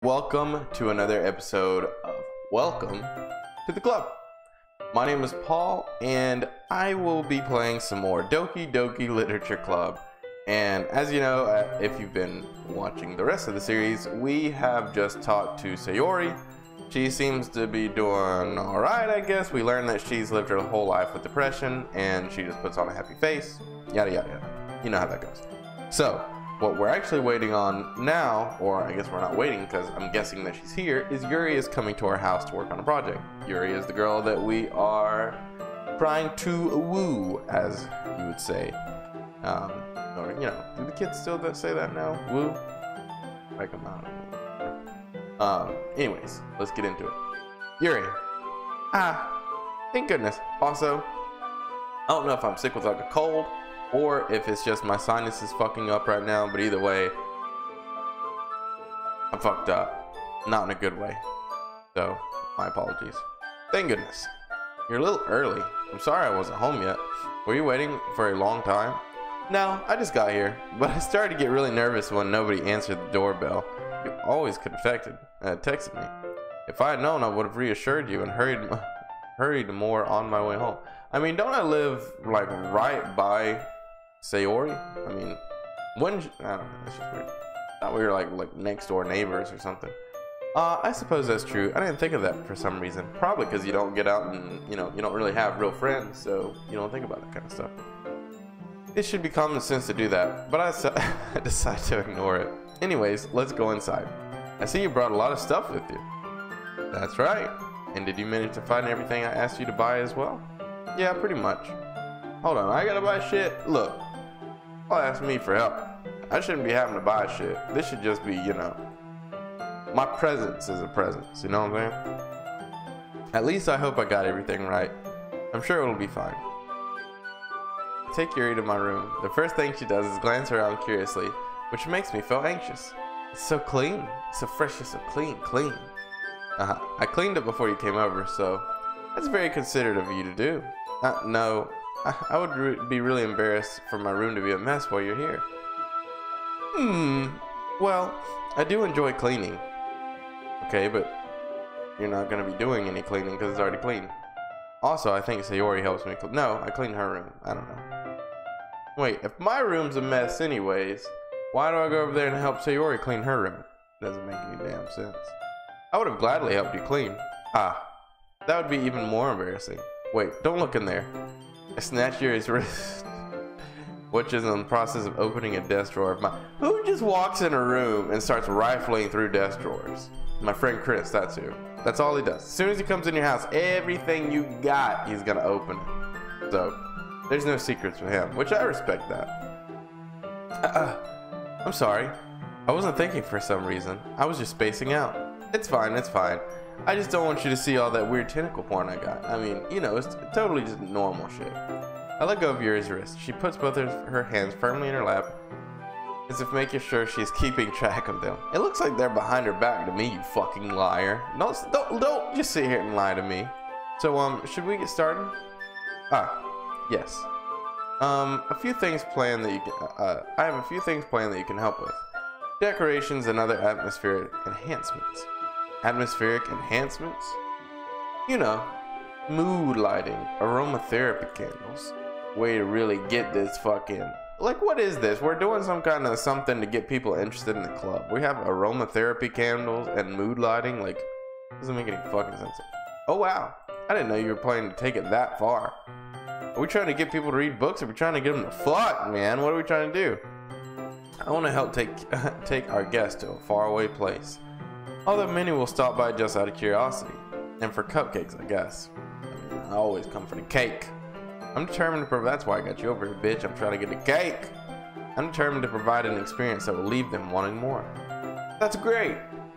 Welcome to another episode of Welcome to the Club. My name is Paul, and I will be playing some more Doki Doki Literature Club. And as you know, if you've been watching the rest of the series, we have just talked to Sayori. She seems to be doing alright, I guess. We learned that she's lived her whole life with depression, and she just puts on a happy face. Yada yada yada. You know how that goes. So, what we're actually waiting on now, or I guess we're not waiting because I'm guessing that she's here, is Yuri is coming to our house to work on a project. Yuri is the girl that we are trying to woo, as you would say. Or, you know, do the kids still say that now? Woo? Like, I'm not. Anyways, let's get into it. Yuri. Thank goodness. Also, I don't know if I'm sick with like a cold, or if it's just my sinuses fucking up right now, but either way, I'm fucked up. Not in a good way. So, my apologies. Thank goodness. You're a little early. I'm sorry I wasn't home yet. Were you waiting for a long time? No, I just got here, but I started to get really nervous when nobody answered the doorbell. You always could have texted me. If I had known, I would have reassured you and hurried more on my way home. I mean, don't I live like right by Sayori? I mean, I don't know, it's just weird. I thought we were like next door neighbors or something. I suppose that's true. I didn't think of that for some reason. Probably because you don't get out and, you know, you don't really have real friends, so you don't think about that kind of stuff. It should be common sense to do that, but I decided to ignore it. Anyways, let's go inside. I see you brought a lot of stuff with you. That's right. And did you manage to find everything I asked you to buy as well? Yeah, pretty much. Hold on, I gotta buy shit? Look, don't ask me for help. I shouldn't be having to buy shit. This should just be, you know, my presence is a presence, you know what I'm saying? At least I hope I got everything right. I'm sure it'll be fine. I take Yuri to my room. The first thing she does is glance around curiously, which makes me feel anxious. It's so clean. It's so fresh, it's so clean. I cleaned it before you came over, so that's very considerate of you to do. No, I would be really embarrassed for my room to be a mess while you're here. Well, I do enjoy cleaning. Okay, but you're not going to be doing any cleaning because it's already clean. Also, I think Sayori helps me clean. No, I clean her room. I don't know. Wait, if my room's a mess anyways, why do I go over there and help Sayori clean her room? Doesn't make any damn sense. I would have gladly helped you clean. That would be even more embarrassing. Wait, don't look in there. I snatch Yuri's wrist, which is in the process of opening a desk drawer of mine. Who just walks in a room and starts rifling through desk drawers? My friend Chris, that's who. That's all he does. As soon as he comes in your house, everything you got, he's gonna open it. So, there's no secrets with him, which I respect that. I'm sorry. I wasn't thinking for some reason. I was just spacing out. It's fine, it's fine. I just don't want you to see all that weird tentacle porn I got. I mean, you know, it's totally just normal shit. I let go of Yuri's wrist. She puts both her hands firmly in her lap, as if making sure she's keeping track of them. It looks like they're behind her back to me, you fucking liar. Don't just sit here and lie to me. So, should we get started? Yes. A few things planned that you can, I have a few things planned that you can help with. Decorations and other atmospheric enhancements. Atmospheric enhancements? You know, mood lighting, aromatherapy candles. Way to really get this fucking... Like, what is this? We're doing some kind of something to get people interested in the club. We have aromatherapy candles and mood lighting. Like, doesn't make any fucking sense. Oh, wow. I didn't know you were planning to take it that far. Are we trying to get people to read books? Or are we trying to get them to fuck, man? What are we trying to do? I want to help take our guests to a faraway place. Although many will stop by just out of curiosity. And for cupcakes, I guess. I mean, I always come for the cake. I'm determined to that's why I got you over here, bitch. I'm trying to get the cake. I'm determined to provide an experience that will leave them wanting more. That's great.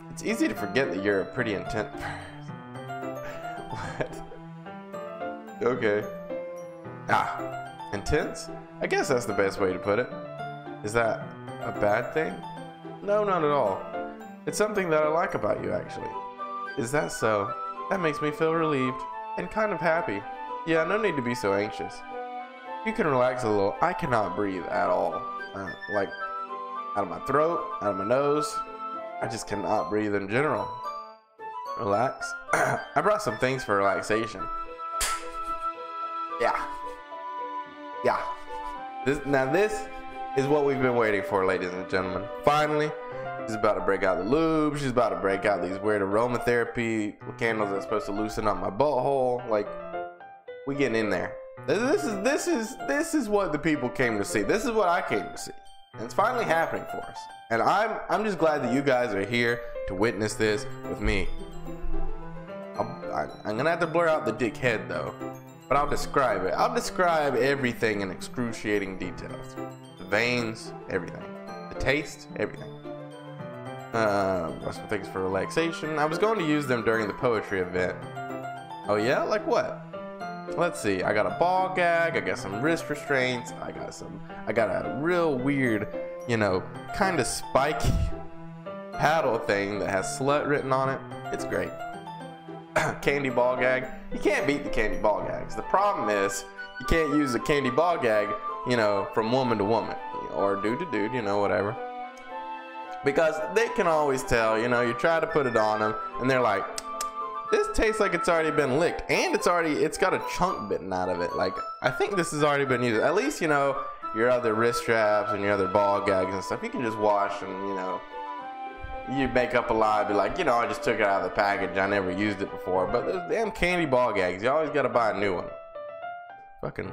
It's easy to forget that you're a pretty intense person. What? Okay. Intense? I guess that's the best way to put it. Is that a bad thing? No, not at all. It's something that I like about you, actually. Is that so? That makes me feel relieved and kind of happy. Yeah, no need to be so anxious. You can relax a little. I cannot breathe at all. Like, out of my throat, out of my nose. I just cannot breathe in general. Relax. I brought some things for relaxation. Yeah. This is what we've been waiting for, ladies and gentlemen. Finally, she's about to break out the lube. She's about to break out these weird aromatherapy candles that's supposed to loosen up my butthole. Like, we getting in there. This is what the people came to see. This is what I came to see. And it's finally happening for us. And I'm just glad that you guys are here to witness this with me. I'm gonna have to blur out the dickhead though, but I'll describe it. I'll describe everything in excruciating details. The veins, everything. The taste, everything. Some things for relaxation. I was going to use them during the poetry event. Oh yeah? Like what? Let's see. I got a ball gag. I got some wrist restraints. I got a real weird, you know, kind of spiky paddle thing that has slut written on it. It's great. Candy ball gag. You can't beat the candy ball gags. The problem is you can't use a candy ball gag, you know, from woman to woman or dude to dude, you know, whatever. Because they can always tell, you know, you try to put it on them and they're like, this tastes like it's already been licked and it's got a chunk bitten out of it. Like, I think this has already been used. At least, you know, your other wrist straps and your other ball gags and stuff, you can just wash and, you know, you make up a lie, be like, you know, I just took it out of the package. I never used it before. But those damn candy ball gags, you always got to buy a new one. Fucking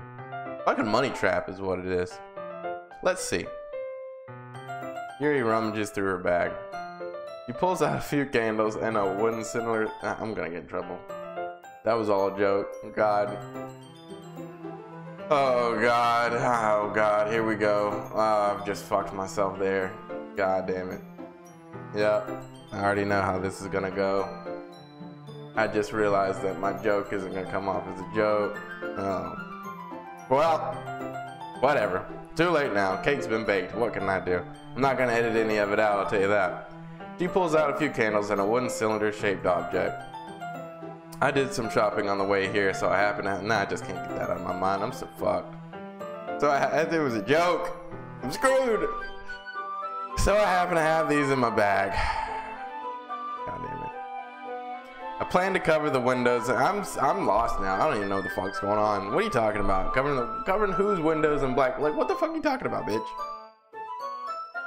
money trap is what it is. Let's see. Yuri rummages through her bag. She pulls out a few candles and a wooden cylinder. I'm gonna get in trouble. That was all a joke. God. Oh God. Oh God. Here we go. I've just fucked myself there. God damn it. Yep. I already know how this is gonna go. I just realized that my joke isn't gonna come off as a joke. Well, whatever. Too late now. Cake's been baked. What can I do? I'm not gonna edit any of it out, I'll tell you that. She pulls out a few candles and a wooden cylinder-shaped object. I did some shopping on the way here, so I happen to I just can't get that out of my mind. I'm so fucked. So I think it was a joke. I'm screwed. So I happen to have these in my bag. God damn it. I plan to cover the windows. I'm lost now. I don't even know what the fuck's going on. What are you talking about? Covering whose windows in black? Like, what the fuck are you talking about, bitch?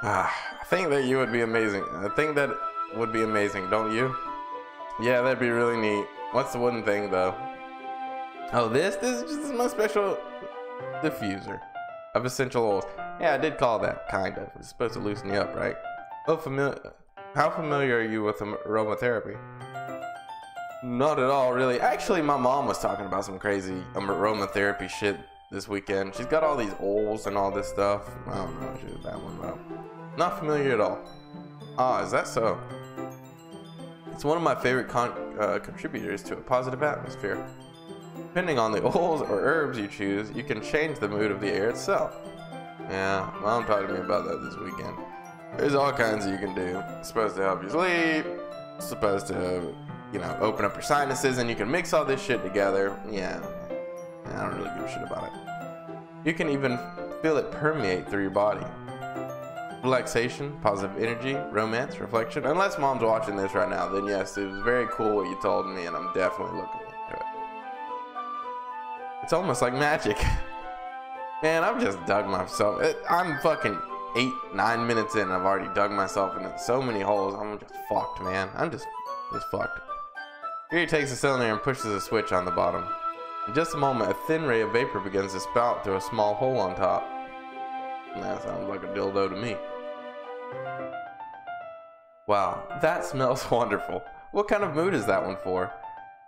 I think that you would be amazing. I think that would be amazing, don't you? Yeah, that'd be really neat. What's the wooden thing, though? Oh, this is my special diffuser of essential oils. Yeah, I did call that, kind of. It's supposed to loosen you up, right? Oh, how familiar are you with aromatherapy? Not at all, really. Actually, my mom was talking about some crazy aromatherapy shit this weekend. She's got all these oils and all this stuff. I don't know. She's a bad one, though. Not familiar at all. Ah, is that so? It's one of my favorite contributors to a positive atmosphere. Depending on the oils or herbs you choose, you can change the mood of the air itself. Yeah, Mom talked to me about that this weekend. There's all kinds that you can do. It's supposed to help you sleep. It's supposed to, you know, open up your sinuses, and you can mix all this shit together. Yeah, I don't really give a shit about it. You can even feel it permeate through your body. Relaxation, positive energy, romance, reflection. Unless Mom's watching this right now, then yes, it was very cool what you told me, and I'm definitely looking into it. It's almost like magic. Man, I've just dug myself. I'm fucking 8-9 minutes in, and I've already dug myself into so many holes. I'm just fucked, man. I'm just fucked. Here he takes the cylinder and pushes a switch on the bottom. In just a moment, a thin ray of vapor begins to spout through a small hole on top. That sounds like a dildo to me. Wow, that smells wonderful. What kind of mood is that one for?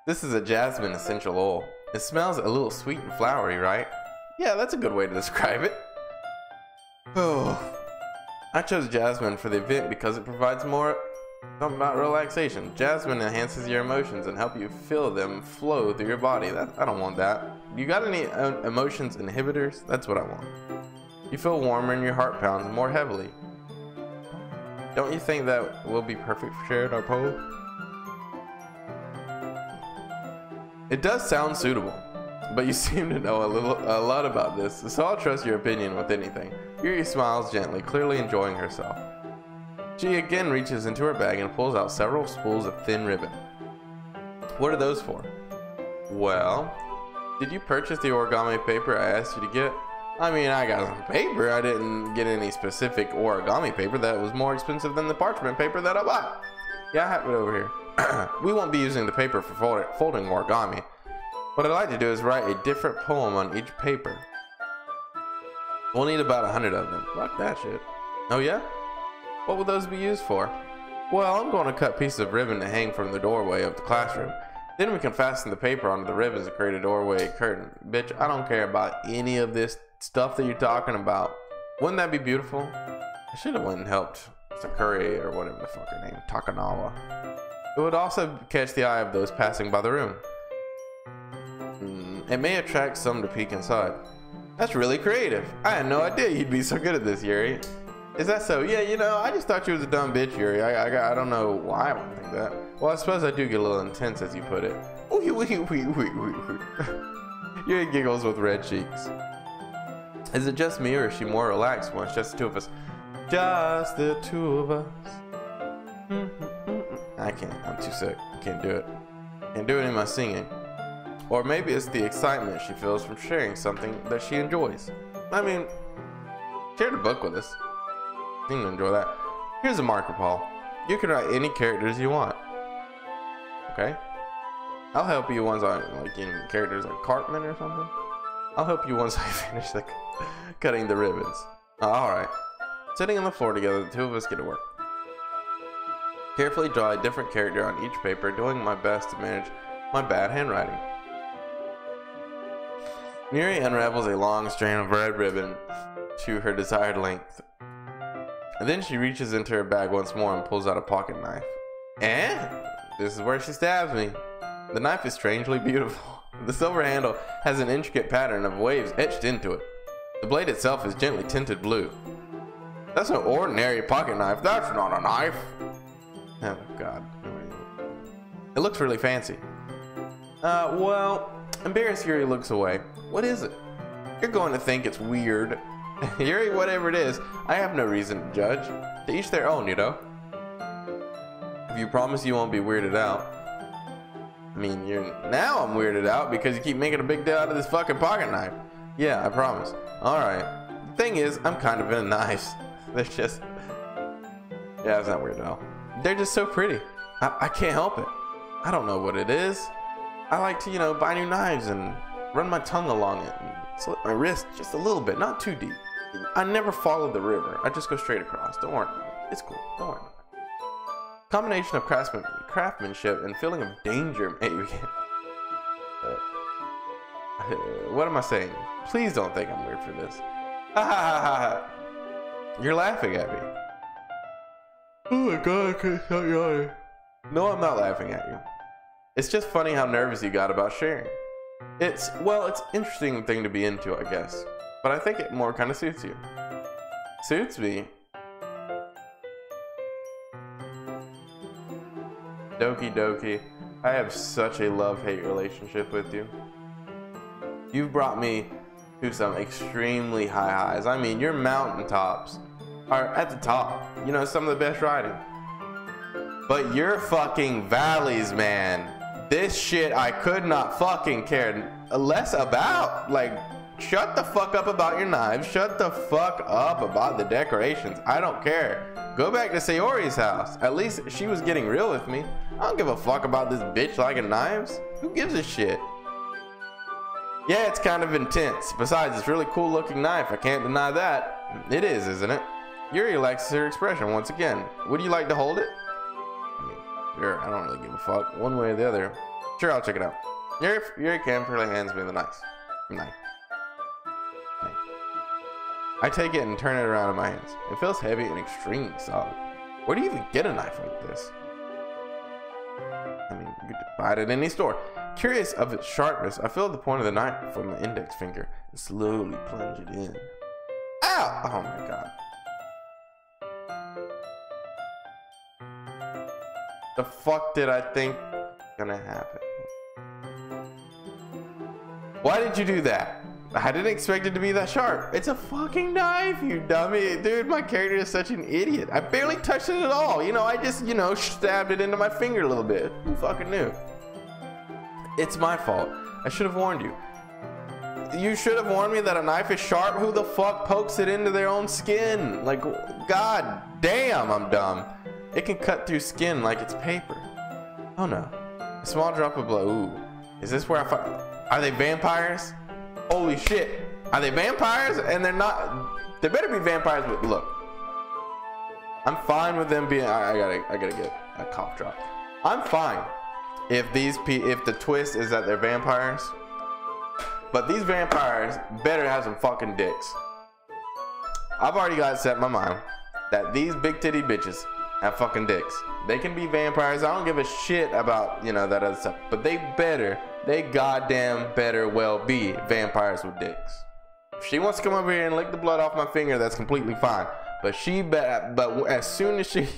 This is a jasmine essential oil. It smells a little sweet and flowery, right? Yeah, that's a good way to describe it. Oh, I chose jasmine for the event because it provides something about relaxation. Jasmine enhances your emotions and help you feel them flow through your body. I don't want that. You got any emotions inhibitors? That's what I want. You feel warmer and your heart pounds more heavily. Don't you think that will be perfect for sharing our poem? It does sound suitable, but you seem to know a lot about this, so I'll trust your opinion with anything. Yuri smiles gently, clearly enjoying herself. She again reaches into her bag and pulls out several spools of thin ribbon. What are those for? Well, did you purchase the origami paper I asked you to get? I mean, I got some paper. I didn't get any specific origami paper that was more expensive than the parchment paper that I bought. Yeah, I have it over here. We won't be using the paper for folding origami. What I'd like to do is write a different poem on each paper. We'll need about 100 of them. Fuck that shit. Oh yeah? What will those be used for? Well, I'm going to cut pieces of ribbon to hang from the doorway of the classroom. Then we can fasten the paper onto the ribbons to create a doorway curtain. Bitch, I don't care about any of this stuff that you're talking about. Wouldn't that be beautiful? I should have went and helped Sakuri or whatever the fuck her name, Takanawa. It would also catch the eye of those passing by the room. It may attract some to peek inside. That's really creative. I had no idea you'd be so good at this, Yuri. Is that so? Yeah, you know, I just thought you was a dumb bitch, Yuri. I don't know why I would think that. Well, I suppose I do get a little intense as you put it. Yuri giggles with red cheeks. Is it just me, or is she more relaxed when it's just the two of us? Just the two of us. I can't. I'm too sick. I can't do it. Can't do it in my singing. Or maybe it's the excitement she feels from sharing something that she enjoys. I mean, share the book with us. Seem to enjoy that. Here's a marker, Paul. You can write any characters you want. Okay? I'll help you once I characters like Cartman or something. I'll help you once I finish cutting the ribbons. Alright. Sitting on the floor together, the two of us get to work. Carefully draw a different character on each paper, doing my best to manage my bad handwriting. Yuri unravels a long strand of red ribbon to her desired length. And then she reaches into her bag once more and pulls out a pocket knife. And this is where she stabs me. The knife is strangely beautiful. The silver handle has an intricate pattern of waves etched into it. The blade itself is gently tinted blue. That's an ordinary pocket knife. That's not a knife. Oh god. It looks really fancy. Well, embarrassed, Yuri looks away. What is it? You're going to think it's weird. Yuri, whatever it is, I have no reason to judge. To each their own, you know? If you promise you won't be weirded out. I mean, now I'm weirded out because you keep making a big deal out of this fucking pocket knife. Yeah, I promise. Alright. The thing is, I'm kind of into knives. They're just... Yeah, it's not weird at all. They're just so pretty. I can't help it. I don't know what it is. I like to, you know, buy new knives and run my tongue along it and slit my wrist just a little bit, not too deep. I never follow the river. I just go straight across. Don't worry about it. It's cool. Don't worry about it. Combination of craftsmanship and feeling of danger, maybe. What am I saying? Please don't think I'm weird for this. Ha ha ha ha. You're laughing at me. Oh my god, I can't stop yawning. No, I'm not laughing at you. It's just funny how nervous you got about sharing. It's an interesting thing to be into, I guess. But I think it more kind of suits you. Suits me. Doki Doki, I have such a love-hate relationship with you. You've brought me to some extremely high highs. I mean, your mountaintops are at the top. You know, some of the best writing. But your fucking valleys, man. This shit I could not fucking care less about. Like, shut the fuck up about your knives. Shut the fuck up about the decorations. I don't care. Go back to Sayori's house. At least she was getting real with me. I don't give a fuck about this bitch liking knives. Who gives a shit? Yeah, it's kind of intense. Besides, it's a really cool looking knife. I can't deny that. It is, isn't it? Yuri likes her expression once again. Would you like to hold it? I mean, sure, I don't really give a fuck. One way or the other. Sure, I'll check it out. Yuri carefully hands me the knife. I take it and turn it around in my hands. It feels heavy and extremely solid. Where do you even get a knife like this? I mean, you could buy it at any store. Curious of its sharpness, I feel the point of the knife from my index finger and slowly plunge it in. Ow! Oh my god. The fuck did I think was gonna happen? Why did you do that? I didn't expect it to be that sharp. It's a fucking knife, you dummy. Dude, my character is such an idiot. I barely touched it at all. You know, I just, you know, stabbed it into my finger a little bit. Who fucking knew? It's my fault. I should have warned you. You should have warned me that a knife is sharp. Who the fuck pokes it into their own skin? Like, god damn, I'm dumb. It can cut through skin like it's paper. Oh no. A small drop of blood. Ooh. Is this where I find... Are they vampires? Holy shit. Are they vampires? And they're not... They better be vampires, but look. I'm fine with them being... I gotta get a cough drop. I'm fine if the twist is that they're vampires. But these vampires better have some fucking dicks. I've already got it set in my mind that these big titty bitches have fucking dicks. They can be vampires. I don't give a shit about, you know, that other stuff. But they goddamn better well be vampires with dicks. If she wants to come over here and lick the blood off my finger, that's completely fine. But as soon as she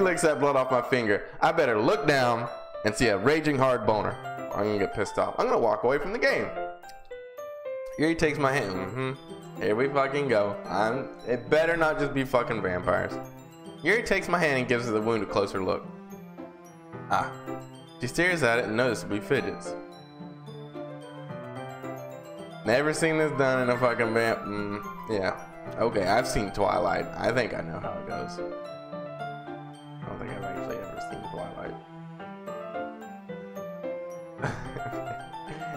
licks that blood off my finger, I better look down and see a raging hard boner. I'm gonna get pissed off. I'm gonna walk away from the game. Here he takes my hand. Here we fucking go. It better not just be fucking vampires. Yuri takes my hand and gives the wound a closer look. Ah. She stares at it and noticeably fidgets. Never seen this done in a fucking vamp. Yeah. Okay, I've seen Twilight. I think I know how it goes. I don't think I've actually ever seen Twilight.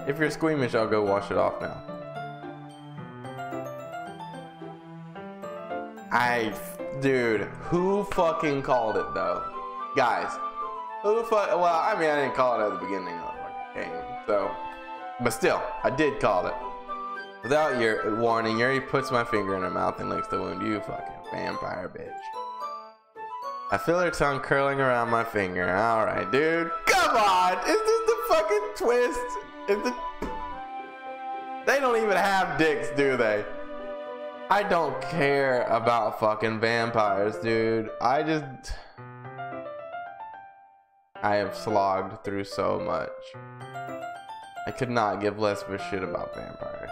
If you're squeamish, I'll go wash it off now. Dude, who fucking called it though? Guys, well, I mean, I didn't call it at the beginning of the fucking game, so, but still, I did call it. Without your warning, Yuri puts my finger in her mouth and licks the wound. You fucking vampire bitch. I feel her tongue curling around my finger. Alright, dude. Come on! Is this the fucking twist? They don't even have dicks, do they? I don't care about fucking vampires, dude. I have slogged through so much. I could not give less of a shit about vampires.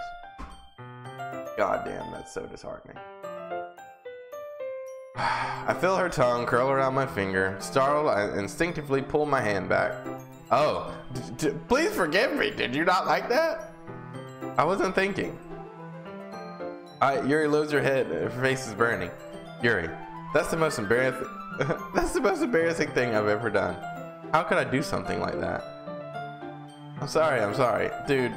God damn, that's so disheartening. I feel her tongue curl around my finger. Startled, I instinctively pull my hand back. Oh, please forgive me. Did you not like that? I wasn't thinking. Yuri lifts her head. Her face is burning. Yuri, that's the most embarrassing. That's the most embarrassing thing I've ever done. How could I do something like that? I'm sorry, dude.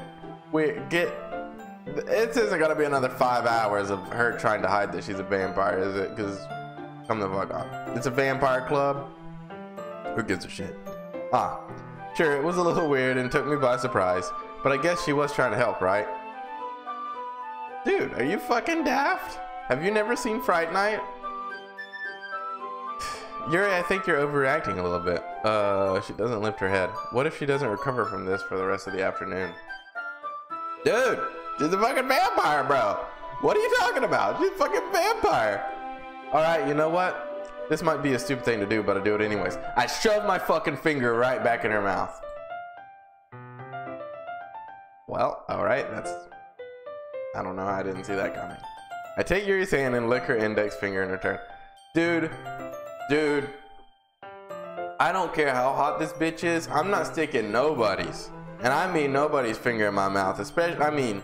It isn't gonna be another 5 hours of her trying to hide that she's a vampire, is it? Because come the fuck on. It's a vampire club. Who gives a shit? Sure, it was a little weird and took me by surprise, but I guess she was trying to help, right? Dude, are you fucking daft? Have you never seen Fright Night? Yuri, I think you're overreacting a little bit. She doesn't lift her head. What if she doesn't recover from this for the rest of the afternoon? Dude, she's a fucking vampire, bro. What are you talking about? She's a fucking vampire. Alright, you know what? This might be a stupid thing to do, but I do it anyways. I shove my fucking finger right back in her mouth. Well, alright, I don't know, I didn't see that coming. I take Yuri's hand and lick her index finger in return. Dude, I don't care how hot this bitch is, I'm not sticking nobody's, and I mean nobody's finger in my mouth, especially, I mean,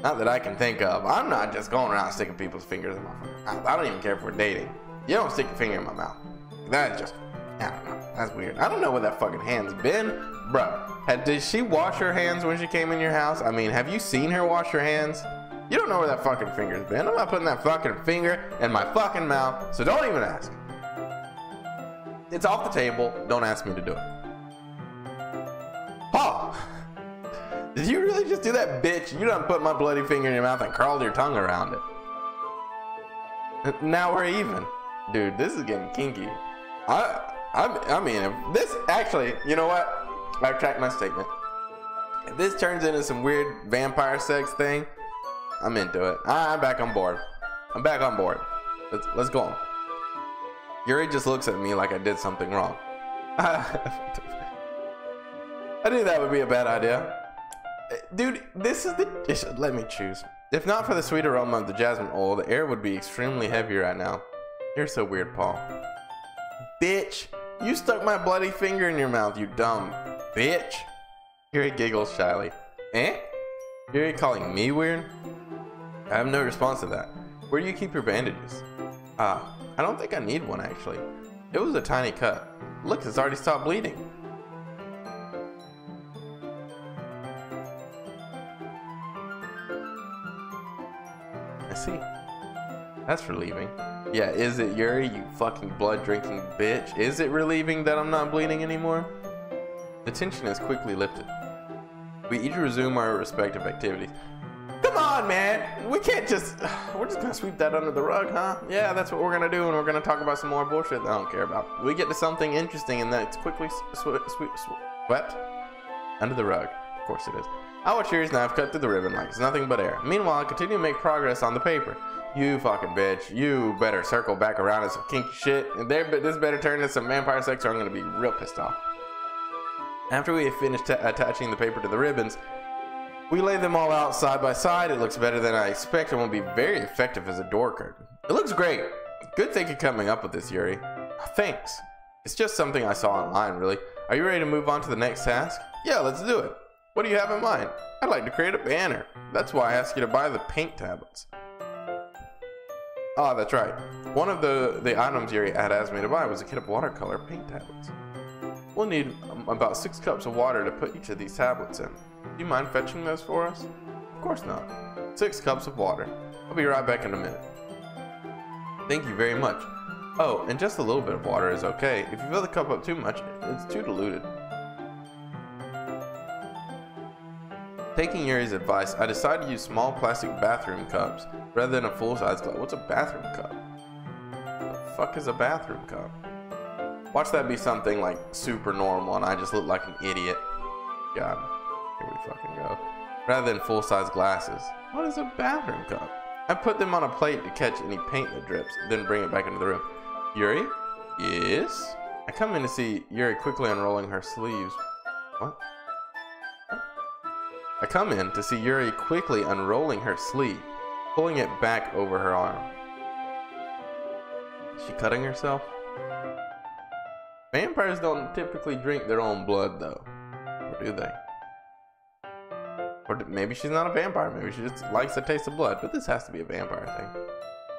not that I can think of. I'm not just going around sticking people's fingers in my mouth. I don't even care if we're dating. You don't stick your finger in my mouth. That's just, I don't know, that's weird. I don't know where that fucking hand's been. Bro, did she wash her hands when she came in your house? I mean, have you seen her wash her hands? You don't know where that fucking finger's been. I'm not putting that fucking finger in my fucking mouth, so don't even ask. It's off the table. Don't ask me to do it. Paul, did you really just do that, bitch? You done put my bloody finger in your mouth and curled your tongue around it. Now we're even. Dude, this is getting kinky. I mean, if this actually, you know what? I retract my statement. If this turns into some weird vampire sex thing, I'm into it. I'm back on board. I'm back on board. Let's go on. Yuri just looks at me like I did something wrong. I knew that would be a bad idea. Dude, this is the... Let me choose. If not for the sweet aroma of the jasmine oil, the air would be extremely heavy right now. You're so weird, Paul. Bitch, you stuck my bloody finger in your mouth, you dumb bitch. Yuri giggles shyly. Eh? Yuri calling me weird? I have no response to that. Where do you keep your bandages? I don't think I need one actually. It was a tiny cut. Look, it's already stopped bleeding. I see. That's relieving. Yeah, is it, Yuri, you fucking blood-drinking bitch? Is it relieving that I'm not bleeding anymore? The tension is quickly lifted. We each resume our respective activities. Come on, man! We can't just... We're just gonna sweep that under the rug, huh? Yeah, that's what we're gonna do, and we're gonna talk about some more bullshit that I don't care about. We get to something interesting, and that's quickly swept under the rug. Of course it is. I watch Yuri's knife cut through the ribbon like it's nothing but air. Meanwhile, I continue to make progress on the paper. You fucking bitch. You better circle back around to some kinky shit. And this better turn into some vampire sex or I'm gonna be real pissed off. After we have finished attaching the paper to the ribbons, we lay them all out side by side. It looks better than I expect and will be very effective as a door curtain. It looks great. Good thinking coming up with this, Yuri. Thanks. It's just something I saw online, really. Are you ready to move on to the next task? Yeah, let's do it. What do you have in mind? I'd like to create a banner. That's why I asked you to buy the paint tablets. Ah, that's right. One of the items Yuri had asked me to buy was a kit of watercolor paint tablets. We'll need about 6 cups of water to put each of these tablets in. Do you mind fetching those for us? Of course not. 6 cups of water. I'll be right back in a minute. Thank you very much. Oh, and just a little bit of water is okay. If you fill the cup up too much, it's too diluted. Taking Yuri's advice, I decided to use small plastic bathroom cups rather than a full-size glass. What's a bathroom cup? The fuck is a bathroom cup? Watch that be something like super normal and I just look like an idiot. God, here we fucking go. Rather than full-size glasses. What is a bathroom cup? I put them on a plate to catch any paint that drips, then bring it back into the room. Yuri? Yes? I come in to see Yuri quickly unrolling her sleeves. What? I come in to see Yuri quickly unrolling her sleeve, pulling it back over her arm. Is she cutting herself? Vampires don't typically drink their own blood, though. Or do they? Or maybe she's not a vampire. Maybe she just likes the taste of blood. But this has to be a vampire thing.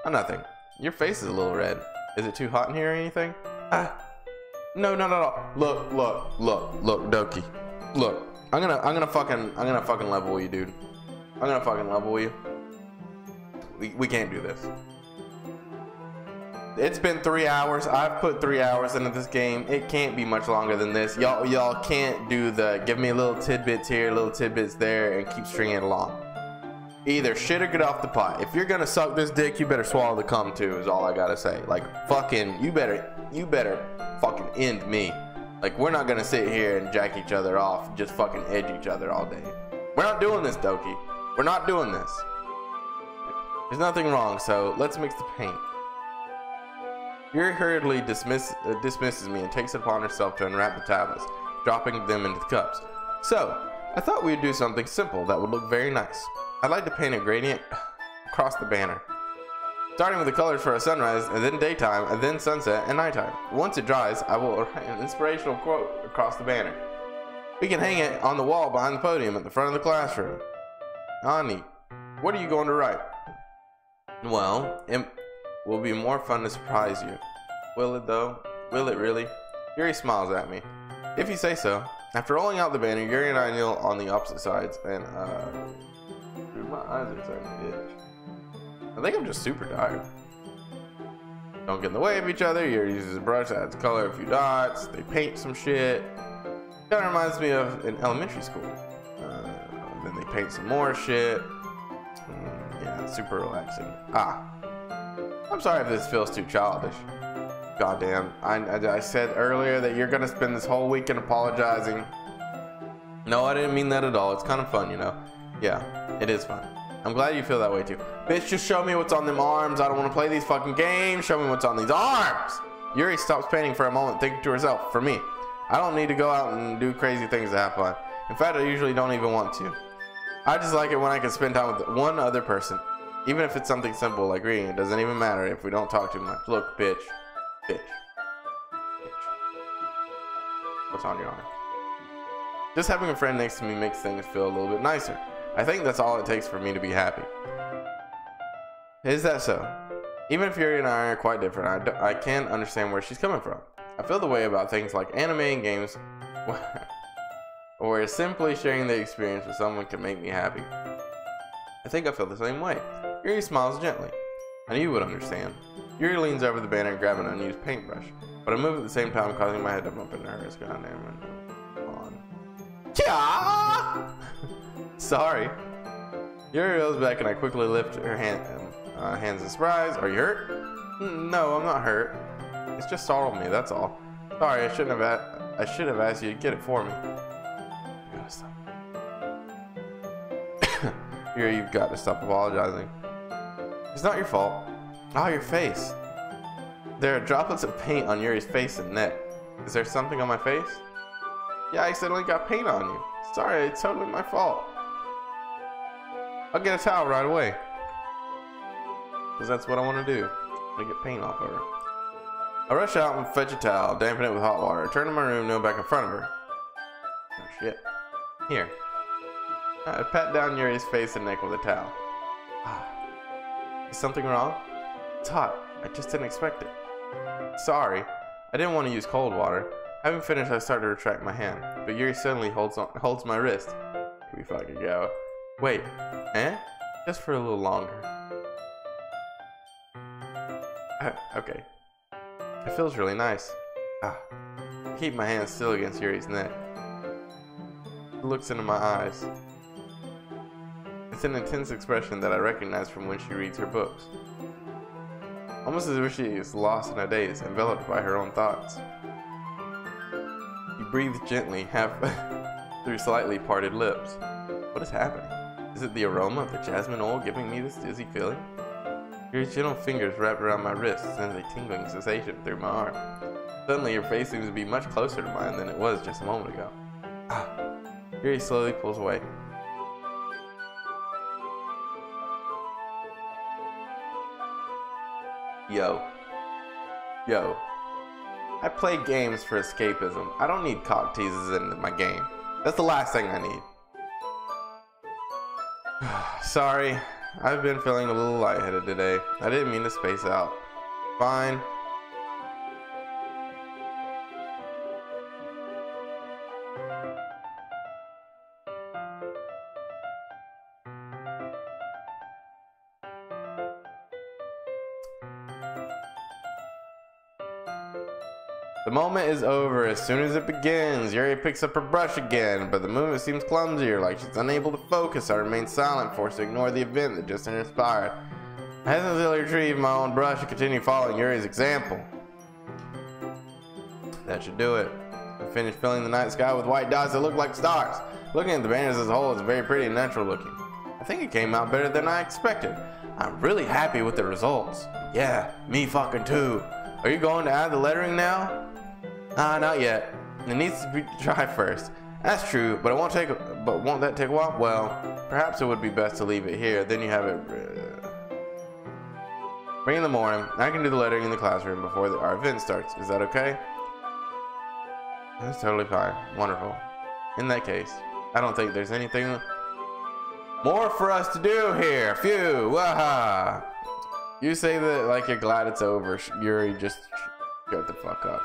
Oh, nothing. Your face is a little red. Is it too hot in here or anything? No. Look, Doki. Look. I'm gonna fucking level you, dude. I'm gonna fucking level you. We can't do this. It's been 3 hours. I've put 3 hours into this game. It can't be much longer than this. Y'all can't do the give me little tidbits here, little tidbits there, and keep stringing it along. Either shit or get off the pot. If you're gonna suck this dick, you better swallow the cum too. Is all I gotta say. Like fucking, you better fucking end me. Like, we're not gonna sit here and jack each other off and just fucking edge each other all day. We're not doing this, Doki. We're not doing this. There's nothing wrong, so let's mix the paint. Yuri hurriedly dismisses me and takes it upon herself to unwrap the tablets, dropping them into the cups. So, I thought we'd do something simple that would look very nice. I'd like to paint a gradient across the banner. Starting with the colors for a sunrise, and then daytime, and then sunset and nighttime. Once it dries, I will write an inspirational quote across the banner. We can hang it on the wall behind the podium at the front of the classroom. Ah, neat. What are you going to write? Well, it will be more fun to surprise you. Will it though? Will it really? Yuri smiles at me. If you say so. After rolling out the banner, Yuri and I kneel on the opposite sides, and dude, my eyes are starting to itch. I think I'm just super tired. Don't get in the way of each other. Yuri uses a brush, adds color, a few dots. They paint some shit. Kind of reminds me of an elementary school. Then they paint some more shit. Yeah, it's super relaxing. I'm sorry if this feels too childish. Goddamn. I said earlier that you're gonna spend this whole weekend apologizing. No, I didn't mean that at all. It's kind of fun, you know? Yeah, it is fun. I'm glad you feel that way too. Bitch, just show me what's on them arms. I don't want to play these fucking games. Show me what's on these arms. Yuri stops painting for a moment, thinking to herself, for me, I don't need to go out and do crazy things to have fun. In fact, I usually don't even want to. I just like it when I can spend time with one other person. Even if it's something simple like reading, it doesn't even matter if we don't talk too much. Look, bitch. Bitch. What's on your arm? Just having a friend next to me makes things feel a little bit nicer. I think that's all it takes for me to be happy. Is that so? Even if Yuri and I are quite different, I can understand where she's coming from. I feel the way about things like anime and games, where simply sharing the experience with someone can make me happy. I think I feel the same way. Yuri smiles gently. I knew you would understand. Yuri leans over the banner and grabs an unused paintbrush, but I move at the same time, causing my head to bump into hers. Goddamn it. On. Kya! Sorry. Yuri rolls back and I quickly lift her hands in surprise. Are you hurt? No, I'm not hurt. It's just startled me, that's all. Sorry, I should have asked you to get it for me. You gotta stop. Yuri, you've got to stop apologizing. It's not your fault. Oh, your face. There are droplets of paint on Yuri's face and neck. Is there something on my face? Yeah, I accidentally got paint on you. Sorry, it's totally my fault. I'll get a towel right away. Because that's what I want to do. I get paint off of her. I rush out and fetch a towel, dampen it with hot water. I turn to my room, no back in front of her. Oh shit. Here. I pat down Yuri's face and neck with a towel. Is something wrong? It's hot. I just didn't expect it. Sorry. I didn't want to use cold water. Having finished, I start to retract my hand, but Yuri suddenly holds my wrist. Here we fucking go. Wait. Eh? Just for a little longer. Okay. It feels really nice. I keep my hand still against Yuri's neck. She looks into my eyes. It's an intense expression that I recognize from when she reads her books. Almost as if she is lost in a daze, enveloped by her own thoughts. You breathe gently, half through slightly parted lips. What is happening? Is it the aroma of the jasmine oil giving me this dizzy feeling? Your gentle fingers wrapped around my wrist sends a tingling sensation through my arm. Suddenly, your face seems to be much closer to mine than it was just a moment ago. Yuri slowly pulls away. Yo. I play games for escapism. I don't need cock teases in my game. That's the last thing I need. Sorry, I've been feeling a little lightheaded today. I didn't mean to space out. Fine. The moment is over as soon as it begins. Yuri picks up her brush again, but the movement seems clumsier, like she's unable to focus. I remain silent, forced to ignore the event that just transpired. I hesitantly retrieve my own brush and continue following Yuri's example. That should do it. I finished filling the night sky with white dots that look like stars. Looking at the banners as a whole, it's very pretty and natural looking. I think it came out better than I expected. I'm really happy with the results. Yeah, me fucking too. Are you going to add the lettering now? Not yet. It needs to be dry first. That's true, but won't that take a while? Well, perhaps it would be best to leave it here. Then you have it bring in the morning. I can do the lettering in the classroom before our event starts. Is that okay? That's totally fine. Wonderful. In that case, I don't think there's anything more for us to do here. Phew. Waha. You say that like you're glad it's over. Yuri, just shut the fuck up.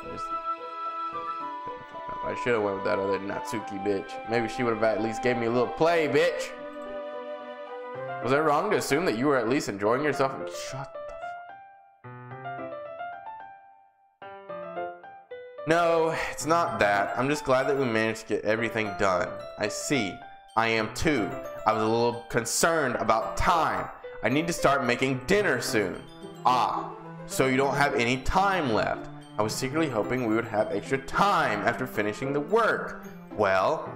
I should have went with that other Natsuki bitch. Maybe she would have at least gave me a little play, bitch. Was I wrong to assume that you were at least enjoying yourself? Shut the fuck. No, it's not that. I'm just glad that we managed to get everything done. I see. I am too. I was a little concerned about time. I need to start making dinner soon. So you don't have any time left. I was secretly hoping we would have extra time after finishing the work. Well,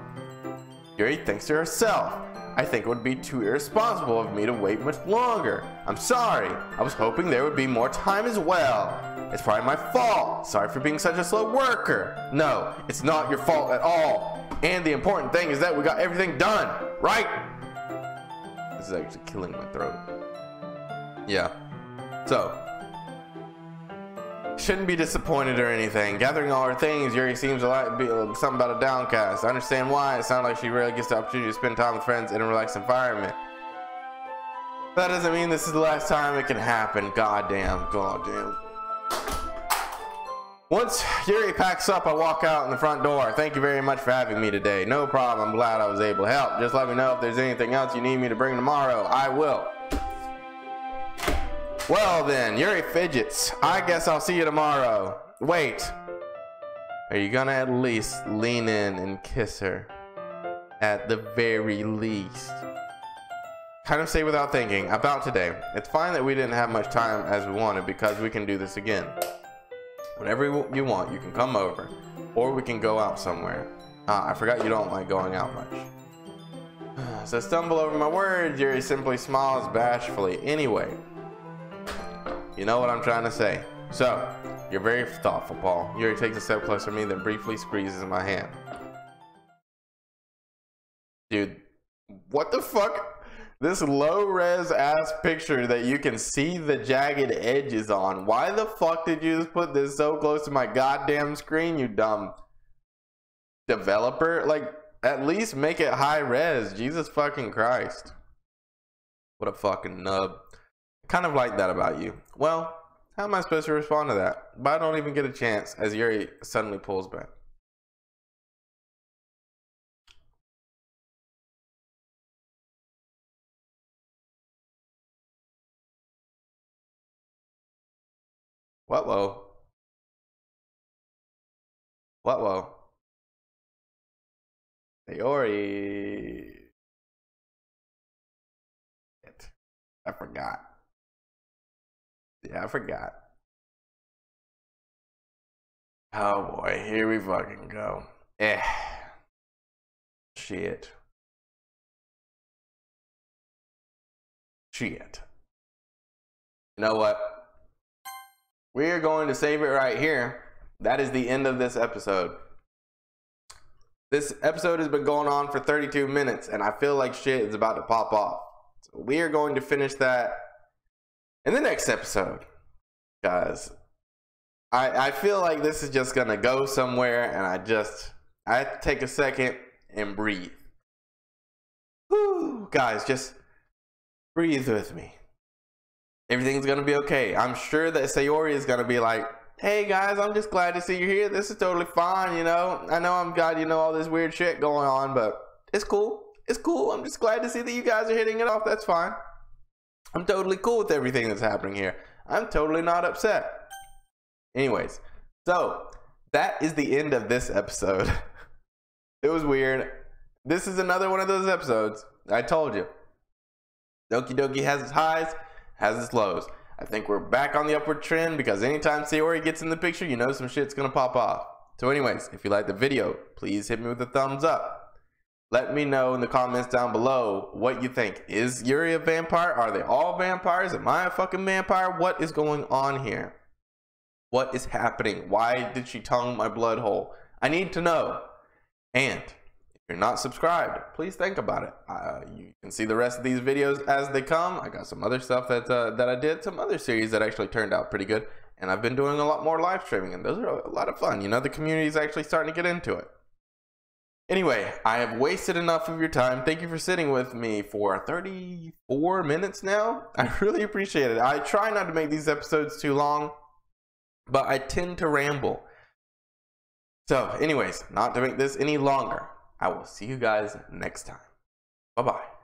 Yuri thinks to herself. I think it would be too irresponsible of me to wait much longer. I'm sorry. I was hoping there would be more time as well. It's probably my fault. Sorry for being such a slow worker. No, it's not your fault at all. And the important thing is that we got everything done, right? This is actually killing my throat. Yeah. So, shouldn't be disappointed or anything. Gathering all her things, Yuri seems to like be something about a downcast. I understand why. It sounds like she rarely gets the opportunity to spend time with friends in a relaxed environment. That doesn't mean this is the last time it can happen. Goddamn. Once Yuri packs up, I walk out in the front door. Thank you very much for having me today. No problem. I'm glad I was able to help. Just let me know if there's anything else you need me to bring tomorrow. I will. Well then, Yuri fidgets. I guess I'll see you tomorrow. Wait. Are you gonna at least lean in and kiss her? At the very least. Kind of say without thinking. About today. It's fine that we didn't have much time as we wanted because we can do this again. Whenever you want, you can come over. Or we can go out somewhere. I forgot you don't like going out much. So stumble over my words, Yuri simply smiles bashfully. Anyway. You know what I'm trying to say. So, you're very thoughtful, Paul. Yuri takes a step closer to me, then briefly squeezes my hand. Dude, what the fuck? This low-res ass picture that you can see the jagged edges on. Why the fuck did you just put this so close to my goddamn screen, you dumb developer? Like, at least make it high-res. Jesus fucking Christ. What a fucking nub. Kind of like that about you. Well, how am I supposed to respond to that? But I don't even get a chance as Yuri suddenly pulls back. What-whoa? What-whoa? Yuri. I forgot. Yeah, I forgot. Oh boy, here we fucking go. Shit. You know what? We're going to save it right here. That is the end of this episode. This episode has been going on for 32 minutes, and I feel like shit is about to pop off. So we are going to finish that in the next episode, guys. I feel like this is just gonna go somewhere, and I have to take a second and breathe. Whew, guys, just breathe with me. Everything's gonna be okay. I'm sure that Sayori is gonna be like, hey guys, I'm just glad to see you here. This is totally fine, you know. I know I'm got, you know, all this weird shit going on, but it's cool. It's cool. I'm just glad to see that you guys are hitting it off. That's fine. I'm totally cool with everything that's happening here. I'm totally not upset. Anyways, so that is the end of this episode. It was weird. This is another one of those episodes. I told you. Doki Doki has its highs, has its lows. I think we're back on the upward trend because anytime Sayori gets in the picture, you know some shit's gonna pop off. So anyways, if you like the video, please hit me with a thumbs up. Let me know in the comments down below what you think. Is Yuri a vampire? Are they all vampires? Am I a fucking vampire? What is going on here? What is happening? Why did she tongue my blood hole? I need to know. And if you're not subscribed, please think about it. You can see the rest of these videos as they come. I got some other stuff that I did, some other series that actually turned out pretty good. And I've been doing a lot more live streaming, and those are a lot of fun. You know, the community is actually starting to get into it. Anyway, I have wasted enough of your time. Thank you for sitting with me for 34 minutes now. I really appreciate it. I try not to make these episodes too long, but I tend to ramble. So anyways, not to make this any longer, I will see you guys next time. Bye-bye.